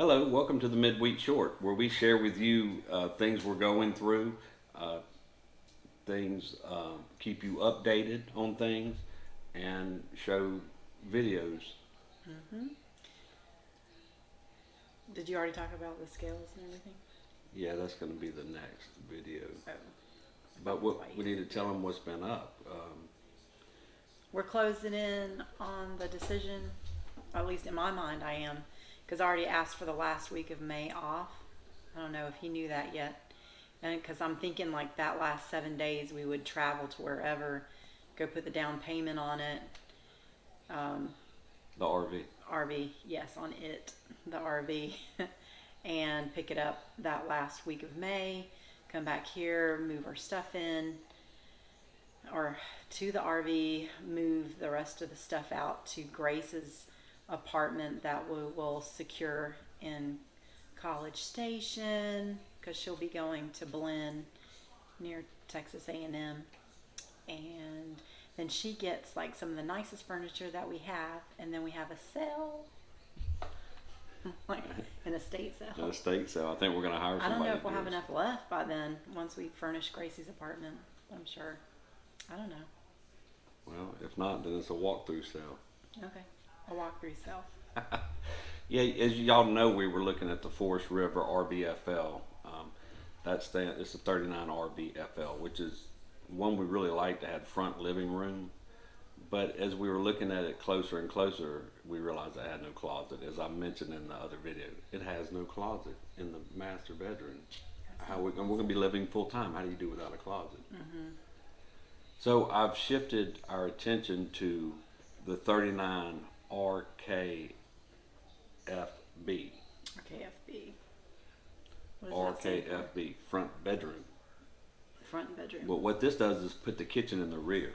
Hello, welcome to the Midweek Short, where we share with you things we're going through, uh, things keep you updated on things, and show videos. hmm Did you already talk about the scales and everything? Yeah, that's going to be the next video. Oh, But what we need to tell them what's been up. we're closing in on the decision. At least in my mind, I am, because I already asked for the last week of May off. I don't know if he knew that yet, and because I'm thinking like that last 7 days we would travel to wherever, go put the down payment on it. Um, The RV. RV, yes, on it, the RV, and pick it up that last week of May. Come back here, move our stuff in, or to the RV, move the rest of the stuff out to Grace's apartment that we will secure in College Station, because she'll be going to Blinn near Texas A&M, and then she gets like some of the nicest furniture that we have, and then we have a sale, like an estate An sale. estate sale. I think we're going to hire I don't somebody. know if we'll to have do enough left by then once we furnish Gracie's apartment. I'm sure. I don't know. Well, if not, then it's a walkthrough sale. Okay. A walkthrough sale. Yeah, as y'all know, we were looking at the Forest River RBFL. It's a 39 RBFL, which is one we really liked. It had front living room, but as we were looking at it closer and closer, we realized it had no closet. As I mentioned in the other video, it has no closet in the master bedroom. We're going to be living full time. How do you do without a closet? Mm-hmm. So I've shifted our attention to the 39 RKFB. RKFB. What does that stand for? RKFB, front bedroom. Front bedroom. But what this does is put the kitchen in the rear,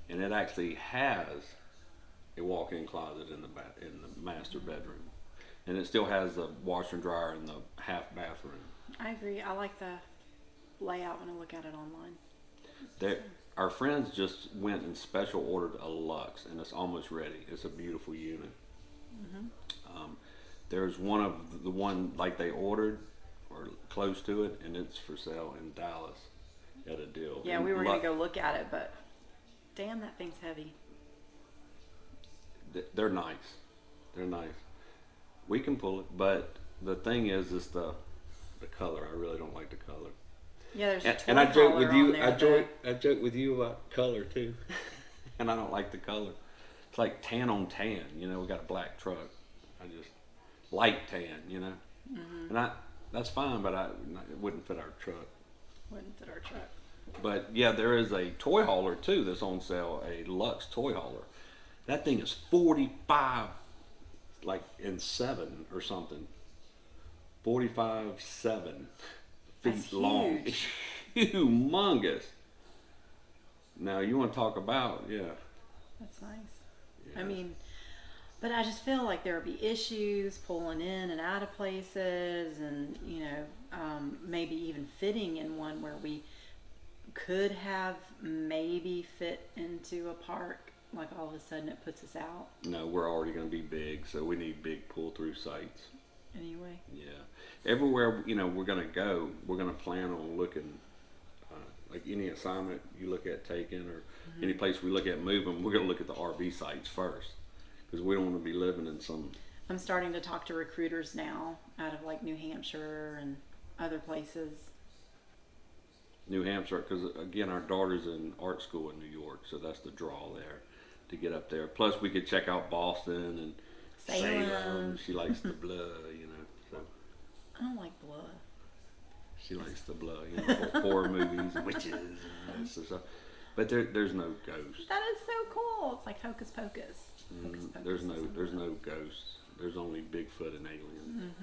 and it actually has a walk-in closet in the master bedroom, and it still has the washer and dryer in the half bathroom. I agree. I like the layout when I look at it online. There, our friends just went and special ordered a Lux, and it's almost ready. It's a beautiful unit. Mm-hmm. There's one like they ordered or close to it, and it's for sale in Dallas at a deal. Yeah, And we were going to go look at it, but damn, that thing's heavy. They're nice. They're nice. We can pull it, but the thing is the color. I really don't like the color. Yeah, there's a toy And I joke collar with you. on there. I joke with you about color too, and I don't like the color. It's like tan on tan. We got a black truck. I just light tan. Mm-hmm. And that's fine, but it wouldn't fit our truck. Wouldn't fit our truck. But yeah, there is a toy hauler too that's on sale. A Lux toy hauler. That thing is 45, like in 7 or something. 45.7 feet That's long. huge. It's humongous. Now you want to talk about That's nice. yeah. I mean, but I just feel like there would be issues pulling in and out of places, and maybe even fitting in one where we could have maybe fit into a park. Like all of a sudden it puts us out. No, we're already going to be big, so we need big pull-through sites. Anyway. Yeah, everywhere we're going to go, we're going to plan on looking. Like any assignment you look at taking, or any place we look at moving, we're going to look at the RV sites first, because we don't want to be living in some. I'm starting to talk to recruiters now out of like New Hampshire and other places. New Hampshire, because again, our daughter's in art school in New York, so that's the draw there to get up there. Plus, we could check out Boston and Salem. She likes the blood, So I don't like blood. she likes the blood, horror movies, witches, and this and stuff. But there's no ghosts. That is so cool. It's like Hocus Pocus. Hocus Pocus There's is no ghosts. There's only Bigfoot and aliens.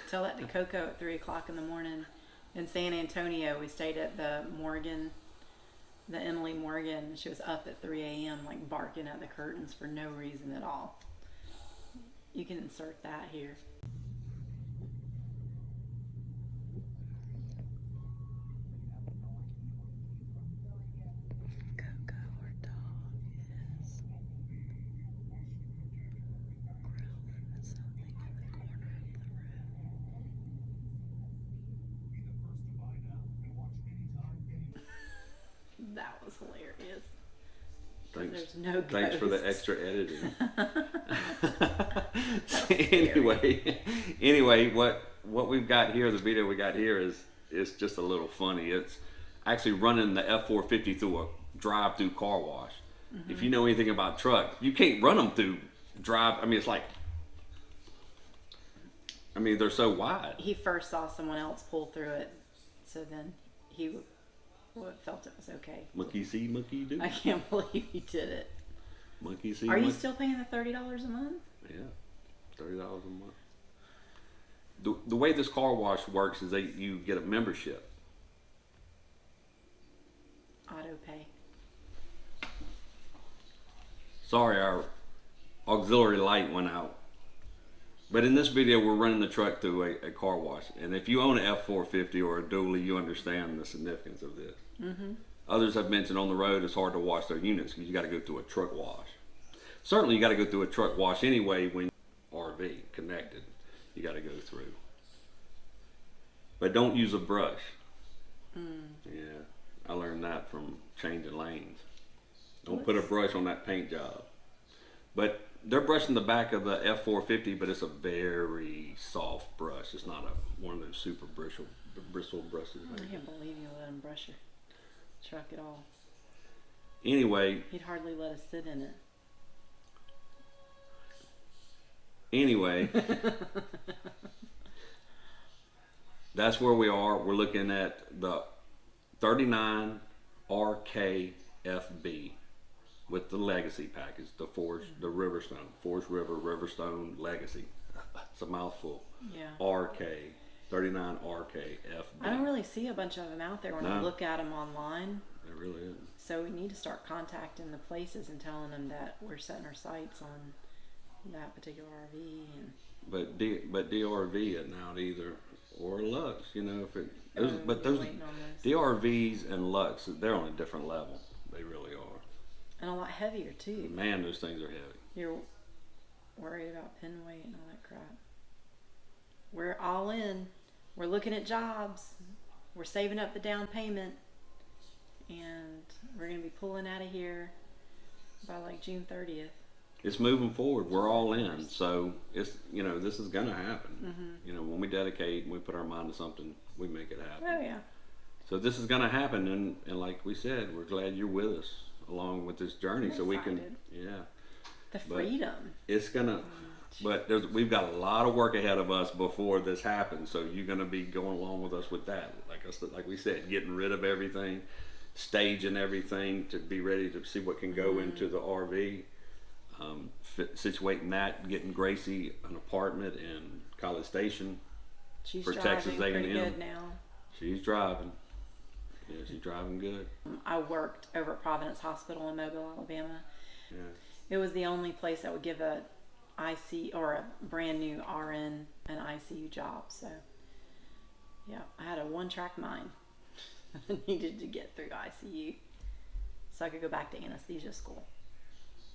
Tell that to Coco at 3 o'clock in the morning. In San Antonio, we stayed at the Emily Morgan. She was up at 3 a.m. like barking at the curtains for no reason at all. You can insert that here. Coco, our dog, is growling at something. That was hilarious. Thanks. There's no Thanks for the ghosts. extra editing. Scary. Anyway, what we've got here, the video we got here is just a little funny. It's actually running the F450 through a drive-through car wash. If you know anything about trucks, you can't run them through drive. I mean, it's like, I mean, they're so wide. He first saw someone else pull through it, so then he felt it was okay. Monkey see, monkey do. I can't believe he did it. Monkey see. Are you still paying the $30 a month? Yeah, $30 a month. The way this car wash works is you get a membership. Auto pay. Sorry, our auxiliary light went out. But in this video, we're running the truck through a car wash. And if you own an F450 or a dually, you understand the significance of this. Others have mentioned on the road it's hard to wash their units because you got to go through a truck wash. Certainly, you got to go through a truck wash anyway when RV connected. You got to go through. But don't use a brush. Yeah, I learned that from changing lanes. Don't put a brush on that paint job. But they're brushing the back of the F450, but it's a very soft brush. It's not one of those super bristle brushes. I can't believe you let him brush your truck at all. Anyway, He'd hardly let us sit in it. Anyway, that's where we are. We're looking at the 39 RKFB with the Legacy package, the Riverstone, Forest River, Riverstone Legacy. It's a mouthful. Yeah. RK, 39 RKFB. I don't really see a bunch of them out there when I look at them online. It really is. So we need to start contacting the places and telling them that we're setting our sights on that particular RV. And But DRV it now either or Lux, you know, if it. Those, but we're those waiting on those. DRVs and Lux, they're on a different level. They really are. And a lot heavier too. Man, those things are heavy. You're worried about pin weight and all that crap. We're all in. We're looking at jobs. We're saving up the down payment. And we're going to be pulling out of here by like June 30th. It's moving forward. We're all in. So it's, you know, this is going to happen. You know, when we dedicate and we put our mind to something, we make it happen. Oh yeah. So this is going to happen. And like we said, we're glad you're with us along with this journey. I'm so we can, excited. yeah. The freedom. It's going to, but we've got a lot of work ahead of us before this happens. So you're going to be going along with us with that. Like we said, getting rid of everything, staging everything to be ready to see what can go into the RV. Situating that, getting Gracie an apartment in College Station. She's for driving Texas pretty A&M. good now. She's driving. Yeah, she's driving good. I worked over at Providence Hospital in Mobile, Alabama. Yeah. It was the only place that would give a IC or a brand new RN an ICU job. So yeah, I had a one-track mind. I needed to get through ICU so I could go back to anesthesia school.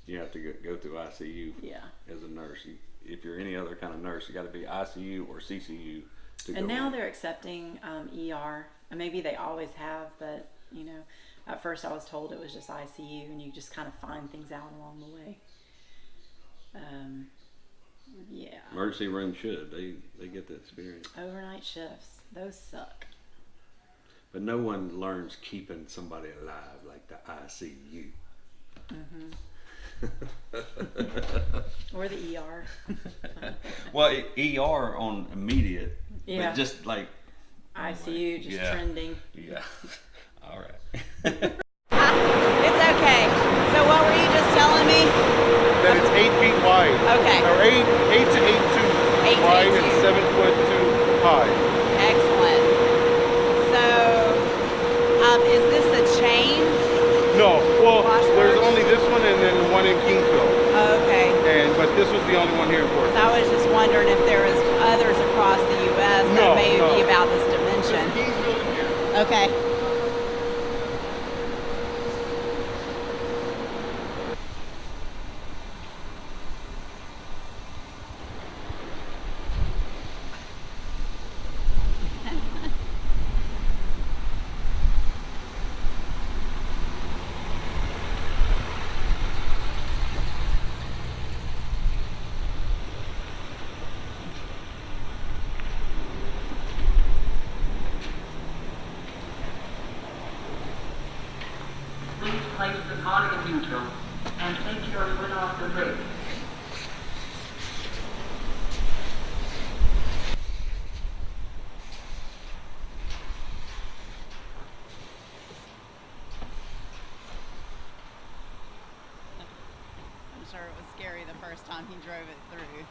You have to go through ICU Yeah. as a nurse. If you're any other kind of nurse, you got to be ICU or CCU to go And now in. they're accepting ER. And maybe they always have, but you know, at first I was told it was just ICU, and you just kind of find things out along the way. Yeah. Emergency room should. They get that experience. Overnight shifts, those suck. But no one learns keeping somebody alive like the ICU. Or the ER. Well, ER on immediate. Yeah. But just like ICU just Yeah. trending. Yeah. All right. It's okay. So what were you just telling me? That it's 8 feet wide. Okay. Or 8 to 8'2" 8 to wide 8'2". and 7'2" high. Excellent. So, is this a chain? No, well, Washboards? there's only this one and then one in Kingsville. Okay. But this was the only one here in Fort. So I was just wondering if there was others across the U.S. that No, may no. be about this dimension. Kingsville in here. Okay. scary the first time he drove it through.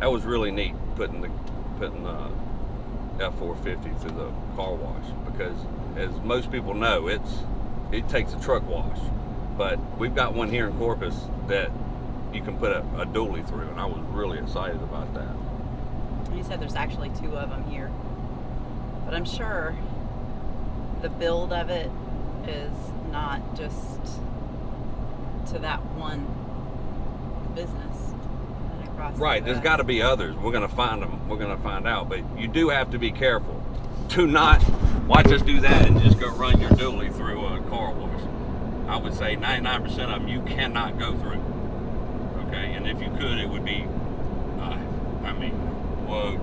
That was really neat putting the F450 through the car wash, because as most people know, it takes a truck wash, but we've got one here in Corpus that you can put a dually through, and I was really excited about that. You said there's actually 2 of them here, but I'm sure the build of it is not just to that one business. Right, there's got to be others. We're going to find them. We're going to find out. But you do have to be careful. Do not watch us do that and just go run your dually through a car wash. I would say 99% of them you cannot go through. Okay, and if you could, it would be, I mean, whoa,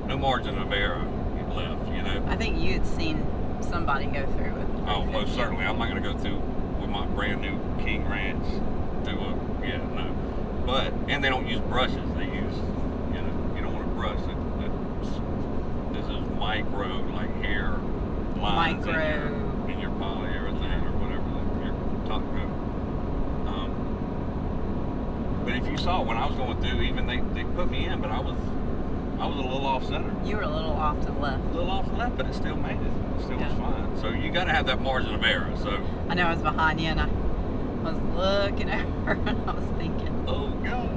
no margin of error left. You know. I think you had seen somebody go through it. Oh, most certainly. I'm not going to go through with my brand new King Ranch through no. But, and they don't use brushes, they use, you don't want to brush it. This is micro, like hair lines in your polyurethane or whatever your top coat. But if you saw when I was going through, even they put me in, but I was a little off center. You were a little off to the left. A little off to the left, but it still made it. It still was fine. So you got to have that margin of error. So I know I was behind you, and I was looking over, and I was thinking, oh God.